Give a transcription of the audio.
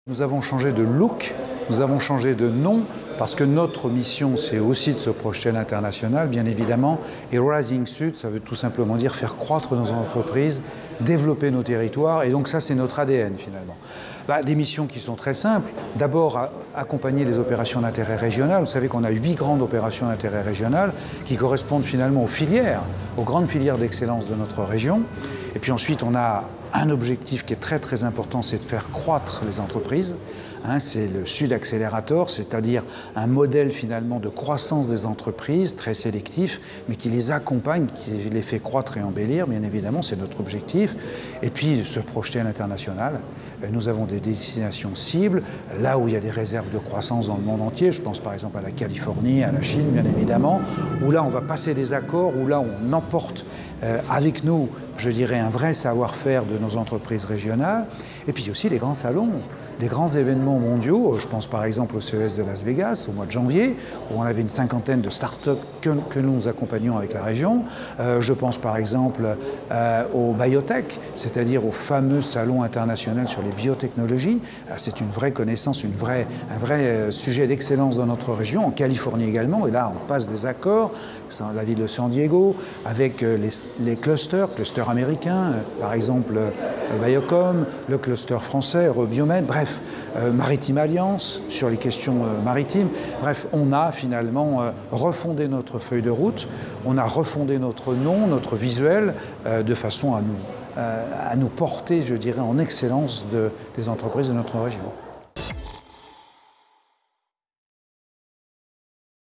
Nous avons changé de look, nous avons changé de nom, parce que notre mission, c'est aussi de se projeter à l'international, bien évidemment. Et Rising Sud, ça veut tout simplement dire faire croître nos entreprises, développer nos territoires, et donc ça, c'est notre ADN, finalement. Des missions qui sont très simples. D'abord, accompagner les opérations d'intérêt régional. Vous savez qu'on a 8 grandes opérations d'intérêt régional qui correspondent finalement aux filières, aux grandes filières d'excellence de notre région. Et puis ensuite, on a un objectif qui est très très important, c'est de faire croître les entreprises. C'est le Sud Accélérateur, c'est-à-dire un modèle finalement de croissance des entreprises très sélectif, mais qui les accompagne, qui les fait croître et embellir, bien évidemment, c'est notre objectif. Et puis se projeter à l'international. Nous avons des destinations cibles, là où il y a des réserves de croissance dans le monde entier. Je pense par exemple à la Californie, à la Chine, bien évidemment, où là on va passer des accords, où là on emporte avec nous, je dirais, un vrai savoir-faire de nos entreprises régionales. Et puis aussi les grands salons, des grands événements mondiaux. Je pense par exemple au CES de Las Vegas au mois de janvier, où on avait une cinquantaine de start-up que nous accompagnons avec la région. Je pense par exemple au biotech, c'est-à-dire au fameux salon international sur les biotechnologies. C'est une vraie connaissance, un vrai sujet d'excellence dans notre région, en Californie également. Et là, on passe des accords, la ville de San Diego, avec les clusters américains, par exemple Biocom, le cluster français, Eurobiomed, bref, Maritime Alliance sur les questions maritimes. Bref, on a finalement refondé notre feuille de route, on a refondé notre nom, notre visuel, de façon à nous porter, je dirais, en excellence des entreprises de notre région.